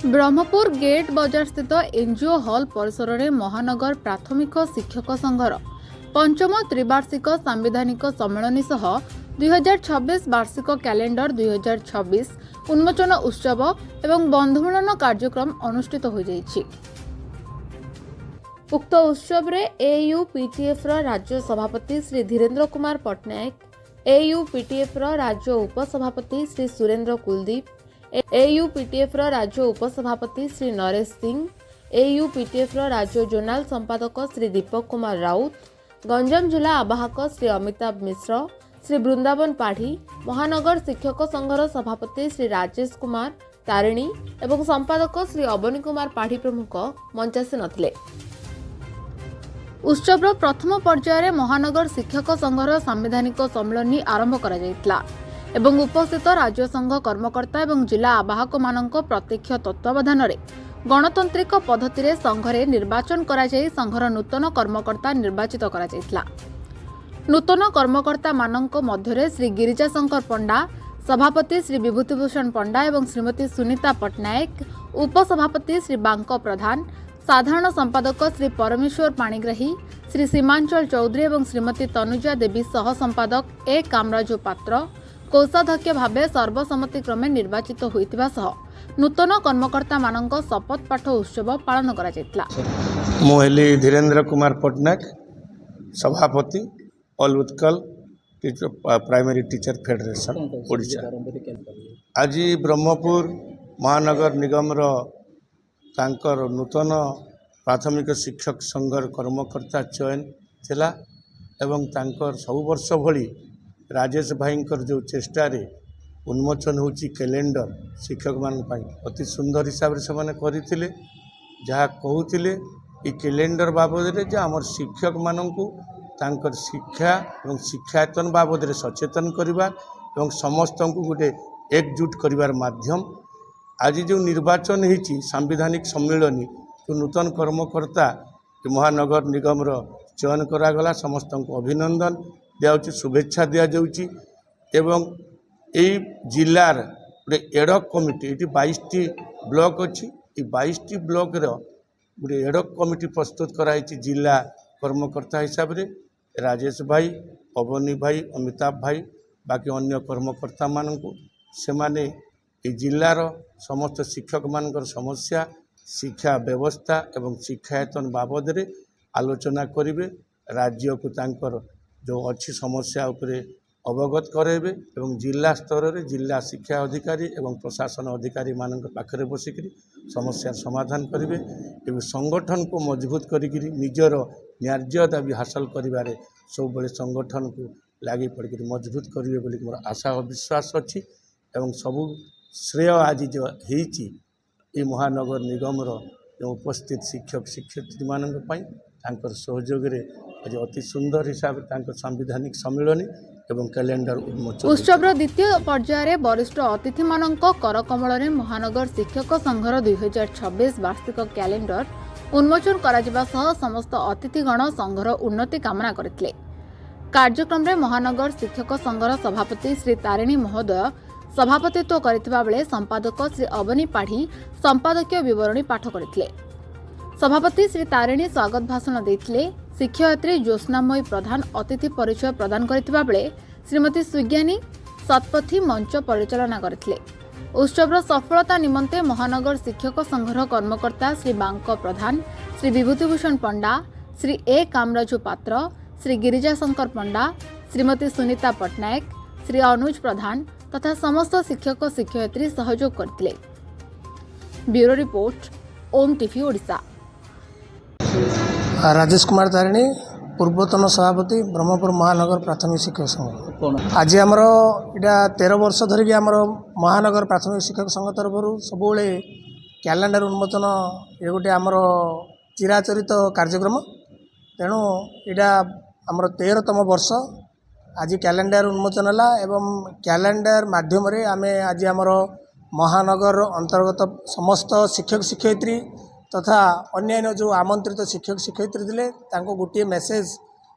Brahmapur gate बजार स्थित NGO hall परिसर में महानगर प्राथमिक शिक्षक संघर पंचम त्रिवार्षिक सांविधानिक सम्मेलन सह 2026 वार्षिक कैलेंडर 2026 उन्मोचन उत्सव एवं बंधुमिलन कार्यक्रम अनुष्ठित हो जाइछि। उक्त उत्सव रे एयूपीटीएफ राज्य सभापति श्री धीरेन्द्र कुमार पट्टनायक, एयूपीटीएफ राज्य उपसभापति श्री सुरेन्द्र कुलदीप, एयूपीटीएफ राज्य उपसभापति श्री नरेश सिंह, एयूपीटीएफ राज्य जोनाल संपादक श्री दीपक कुमार राउत, गंजाम जिला आवाहक श्री अमिताभ मिश्र, श्री वृंदावन पाढ़ी, महानगर शिक्षक संघर सभापति श्री राजेश कुमार तारिणी एवं संपादक श्री अवनी कुमार पाढ़ी प्रमुख मंचासी नथिले। उत्सव प्रथम पर्यायर महानगर शिक्षक संघर सांविधानिक सम्मेलन आरंभ करा जायतिला एवं उपस्थित राज्य संघ कर्मकर्ता एवं जिला आवाहक मानक प्रत्यक्ष तत्वावधान गणतांत्रिक पद्धति संघरे निर्वाचन करा जाय संघर नूतन कर्मकर्ता निर्वाचित करा जायतिला। नूतन कर्मकर्ता मानक मध्यरे श्री गिरिजाशंकर पंडा, सभापति श्री विभूतिभूषण पंडा एवं श्रीमती सुनीता पट्टनायक, उपसभापति श्री बांक प्रधान, साधारण संपादक श्री परमेश्वर पाणिग्राही, श्री सीमांचल चौधरी एवं श्रीमती तनुजा देवी सह संपादक ए कामराजू पात्र कोषाध्यक्ष भावे सर्वसम्मति क्रमे निर्वाचित होइतिबा सह नूतन कर्मकर्ता मानक शपथ पाठ उत्सव पालन करा जायतिला। मुहेली धीरेन्द्र कुमार पट्टनायक, सभापति all Utkal primary teacher federation Odisha. आज ब्रह्मपुर महानगर निगम तांकर नूतन प्राथमिक शिक्षक संघर कर्मकर्ता चयन थिला एवं तांकर सब वर्ष भली राजेश भाईंकर जो चेष्टारे उन्मोचन होची कैलेंडर शिक्षक मान पाई अति सुंदर हिसाब से माने करथिले। जहाँ कहूथिले ई कैलेंडर बाबद रे जे हमर शिक्षक माननकु तांकर शिक्षा एवं शिक्षायतन बाबद रे सचेतन करबा एवं समस्त को गोटे एकजुट करिवार माध्यम आज जो निर्वाचन होती सांविधानिक सम्मेलन जो नूतन कर्मकर्ता महानगर निगम चयन करागला समस्त को अभिनंदन दिया शुभेच्छा दि जाऊँगी एवं यही जिलार गोटे एडक कमिटी ये 22टी ब्लॉक अच्छी 22टी ब्लॉक गोटे एडक कमिटी प्रस्तुत कराई जिला कर्मकर्ता हिसाब से राजेश भाई, अवनी भाई, अमिताभ भाई बाकी अन्य कर्मकर्ता मानू से माने जिलार समस्त शिक्षक मानकर समस्या शिक्षा व्यवस्था एवं शिक्षायतन बाबद रे आलोचना करेंगे। राज्य को तांकर जो अच्छी समस्या उपरे अवगत करेंगे एवं जिला स्तर रे जिला शिक्षा अधिकारी एवं प्रशासन अधिकारी मानक पाखरे बसिक समस्या समाधान करेंगे एवं संगठन को मजबूत करी निजर न्याय्य दाबी हासिल करिबारे सब बेले संगठन को लगी पड़ मजबूत करेंगे बोली मोर आशा और विश्वास अच्छी एवं सबू श्रेय आज जो होती ये महानगर निगम जो उपस्थित शिक्षक शिक्षयित्री मानक सहयोग आज अति सुंदर हिसाब से सांविधानिक सम्मेलन एवं कैलेंडर उन्मोचन। उत्सव द्वितीय पर्यायर वरिष्ठ अतिथि मानक करकमल महानगर शिक्षक संघर 2026 वार्षिक कैलेंडर उन्मोचन करा सह समस्त अतिथिगण संघर उन्नति कामना करथिले। कार्यक्रम में महानगर शिक्षक संघर सभापति श्री तारिणी महोदय सभापतित्व करथिबा बेले संपादक श्री अवनी पाढ़ी संपादकीय विवरणी पाठ करथिले। सभापति श्री तारिणी स्वागत भाषण देथिले। शिक्षयित्री ज्योत्स्नामयी प्रधान अतिथि परिचय प्रदान करथिबा बेले श्रीमती सुज्ञानी सतपथी मंच परिचालना करथिले। उत्सव सफलता निमंते महानगर शिक्षक संघर कर्मकर्ता श्री बांक प्रधान, श्री विभूतिभूषण पंडा, श्री ए कामराजू पात्र, श्री गिरिजाशंकर पंडा, श्रीमती सुनीता पट्टनायक, श्री अनुज प्रधान तथा समस्त शिक्षक शिक्षयित्री सहयोग करथिले। ब्यूरो रिपोर्ट ओम टीवी ओडिशा। राजेश कुमार तारिणी, पूर्वतन सभापति ब्रह्मपुर महानगर प्राथमिक शिक्षक संघ। आज आमर इटा 13 वर्ष धरिकी आमर महानगर प्राथमिक शिक्षक संघ तरफ सब कैलेंडर उन्मोचन ये गोटे आमर चिराचरित कार्यक्रम। तेणु यहाँ आमर 13तम वर्ष आज कैलेंडर उन्मोचन है एवं कैलेंडर माध्यम आम आज आमर महानगर अंतर्गत समस्त शिक्षक शिक्षयित्री तथा अन्य जो आमंत्रित शिक्षक शिक्षयित्री थे गोटे मेसेज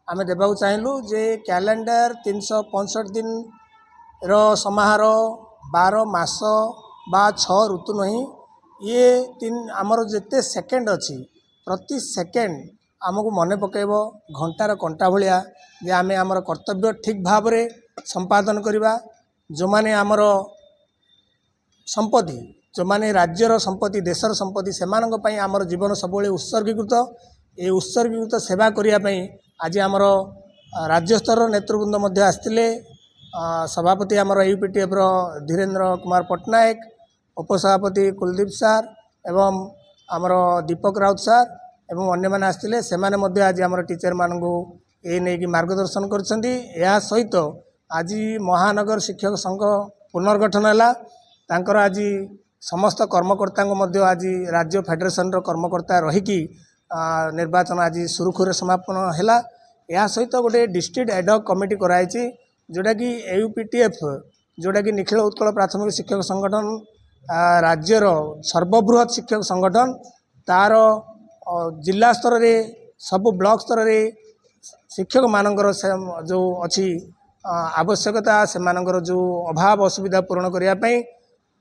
आम देवा चाहलु जे कैलेंडर 365 दिन रो समारोह 12 मास बा 6 ऋतु नहीं ये तीन आमर जिते सेकेंड अच्छी प्रति सेकेंड आमको मन पकेब घंटार कंटा भाया जे आम आमर कर्तव्य ठीक भाव में संपादन करवा जो माने आमर संपत्ति जो माने राज्यर संपत्ति देशर संपत्ति से आमर जीवन सब उत्सर्गीकृत ये उत्सर्गीकृत सेवा करने आज आमर राज्य स्तर नेतृवृंद मध्य आसते सभापति आमर यूपीटीएफ धीरेन्द्र कुमार पट्टनायक उपसभापति कुलदीप सार एवं आमर दीपक राउत सार एवं अन्य मैंने आसते से आज आमर टीचर मानू ये नहीं मार्गदर्शन कर सहित आज महानगर शिक्षक संघ पुनर्गठन है तांकर आज समस्त कर्मकर्ता आज राज्य फेडरेशन कर्मकर्ता रहीकि निर्वाचन आज सुरुखुरे समापन है या सहित गोटे डिस्ट्रिक्ट एडहॉक कमिटी कराई जोटा कि यूपीटीएफ जोटा कि निखिल उत्कल प्राथमिक शिक्षक संगठन राज्यर सर्वबृहत शिक्षक संगठन तार जिला स्तर रे सब ब्लॉक स्तर रे शिक्षक मानकर जो अच्छी आवश्यकता से मानकर जो अभाव असुविधा पूरण करने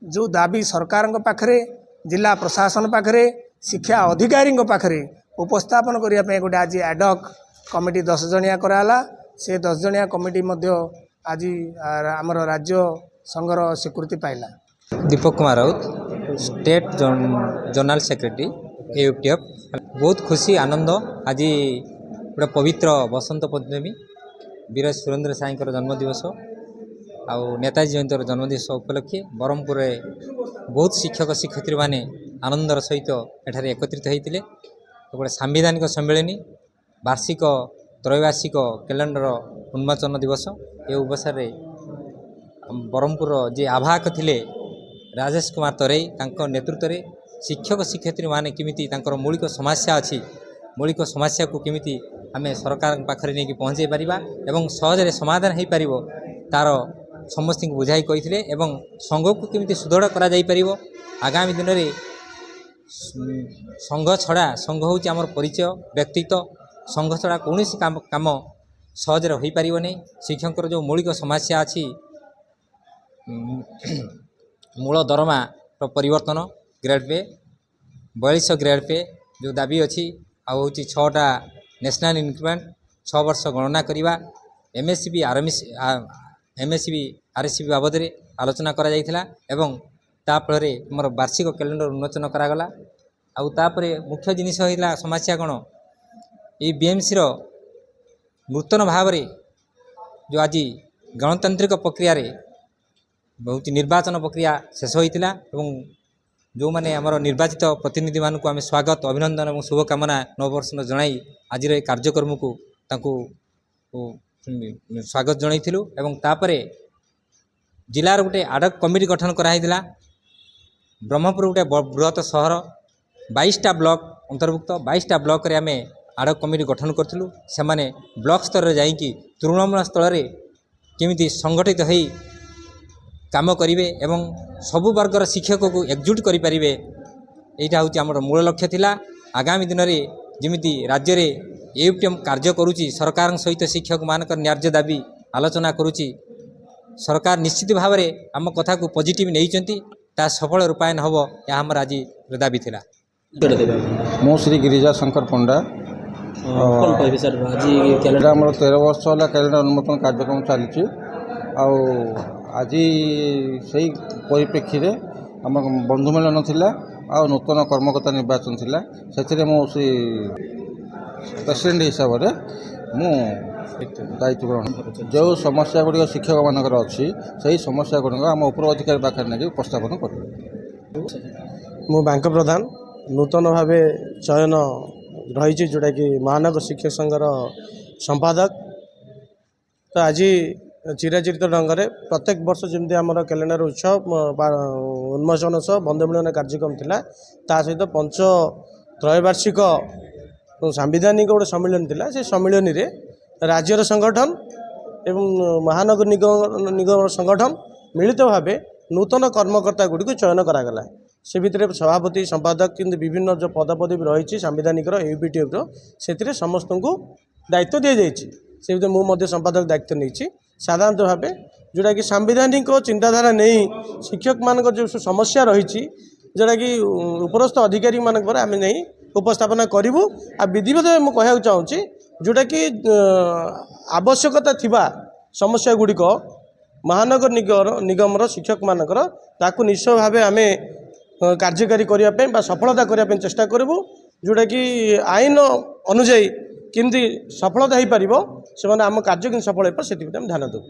जो दाबी सरकार पाखरे जिला प्रशासन पाखरे शिक्षा अधिकारी पाखरे उपस्थापन करने गोटे आज एडहॉक कमिटी 10 जणिया कराला से 10 जणिया कमिटी मध्य आज आमर राज्य संघर स्वीकृति पाइला। Deepak Kumar Raut state general secretary UPTF बहुत खुशी आनंद आज गोटे पवित्र बसंत पंचमी वीर सुरेंद्र साई जन्मदिवस आउ नेताजी जयंतर जन्मदिवस उपलक्षे ब्रह्मपुर बहुत शिक्षक शिक्षयित्री माने आनंदर सहित एठारे एकत्रित होते गोटे सांविधानिक सम्मेलनी वार्षिक त्रैवार्षिक कैलेंडर उन्मोचन दिवस ये अवसर में ब्रह्मपुर जे आवाहक थिले राजेश कुमार तरेई तांको नेतृत्व में शिक्षक शिक्षयित्री माने किमिति तांकर मौलिक समस्या अच्छी मौलिक समस्या को किमिति आमे सरकार पाखरे नहीं पहुँचे पारिबा एवं सहजरे समाधान हो पारिबो तार समस्त को बुझाई कही एवं संघ को किमिति सुदृढ़ करा जाई पारिबो आगामी दिन में संघ छड़ा संघ हूँ आमर परिचय व्यक्तित्व संघ छड़ा कौन काम सहजरे हो पारिबो नहीं शिक्षक जो मौलिक समस्या अच्छी मूल दरमा परिवर्तन ग्रेड पे 4200 ग्रेड पे जो दाबी अच्छी आउ 6टा नेशनल इंक्रीमेंट 6 वर्ष गणना करवा एमएससीबी आरएससीबी बाबद में आलोचना करा जायथिला एवं ताफल मोर वार्षिक कैलेंडर उन्मोचन करागला आउ तापरे मुख्य जिनिस होइला समस्या कौन ये बीएमसी नूतन भाव में जो आज गणतांत्रिक प्रक्रिया रे बहुत निर्वाचन प्रक्रिया शेष होइतिला एवं जो माने आमर निर्वाचित प्रतिनिधि मानू आम स्वागत अभिनंदन और शुभकामना नववर्ष जनाई आज कार्यक्रम को तांको स्वागत जनइथिलु एवं तापरे जिलार गोटे आडक कमिटी गठन कराइला ब्रह्मपुर गोटे बृहत सहर 22टा ब्लॉक अंतर्भुक्त 22टा ब्लॉक रे आमे आडक कमिटी गठन करथिलु सेमाने ब्लॉक स्तर रे जाइकी तृणमूल स्तर रे केमिति संगठित होई काम करिवे एवं सबु वर्गर शिक्षक को एकजुट करि परिवे एटा होची हमर मूल लक्ष्य थिला आगामी दिन रे जेमिति राज्य रे यूपीटीएम कार्य करूची सरकार सहित शिक्षक मानकर न्याय्य दाबी आलोचना करूची सरकार निश्चित भाव में आम कथा को पॉजिटिव नहीं ता सफल रूपायन हम यह आम आज दाबी थिला। मु श्री गिरिजा शंकर पंडा आम 13 वर्ष है कैलेंडर उन्मोचन कार्यक्रम चली आज से परिप्रेक्षी आम बंधु मेलन थिला आ नूतन कर्मकर्ता निर्वाचन थिला से मो श्री प्रेसिडेंट हिसाब से मु दायित्व ग्रहण जो समस्या गुड़िक शिक्षक मानकर अच्छी से समस्या गुड़िक आम उपर अधिकारी पाखे नहीं उपस्थापन कर मु बैंक प्रधान नूतन भाव चयन रही जोटा कि महानगर शिक्षक संघर संपादक तो आज चिराचरित ढंग से प्रत्येक वर्ष जमी आम कैलेंडर उत्सव उन्मोचन सह बंधु मिलन कार्यक्रम थिला ता सहित पंच त्रैवार्षिक सांविधानिक गोटे सम्मिलन थिला से सम्मिलन रे राज्यर संगठन एवं महानगर निगम संगठन मिलित भाव नूतन कर्मकर्ता गुड़ी चयन करागला से भितर सभापति संपादक किंतु विभिन्न जो पदपदवी रही सांविधानिक यूपीटीएफ से समस्त को दायित्व दी जाइए से भितर मुझे संपादक दायित्व नहीं साधारणतः भाव जोटा कि सांविधानिक चिंताधारा नहीं शिक्षक मान जो समस्या रही जोटाकि उपरस्थ अधिकारी मानक आम नहीं उपस्थापन करूँ आ विधिवत मैं कहूँ चाहूँगी जोटाकि आवश्यकता थिबा समस्या गुड़िक महानगर निगम शिक्षक मानकर ताकू निश्चय भाव आम कार्यकारी करने सफलता करने चेष्टा करूँ जोटा कि आईन अनुजाई केमती सफलता हो पार से आम कार्य सफल हो ध्यान देव।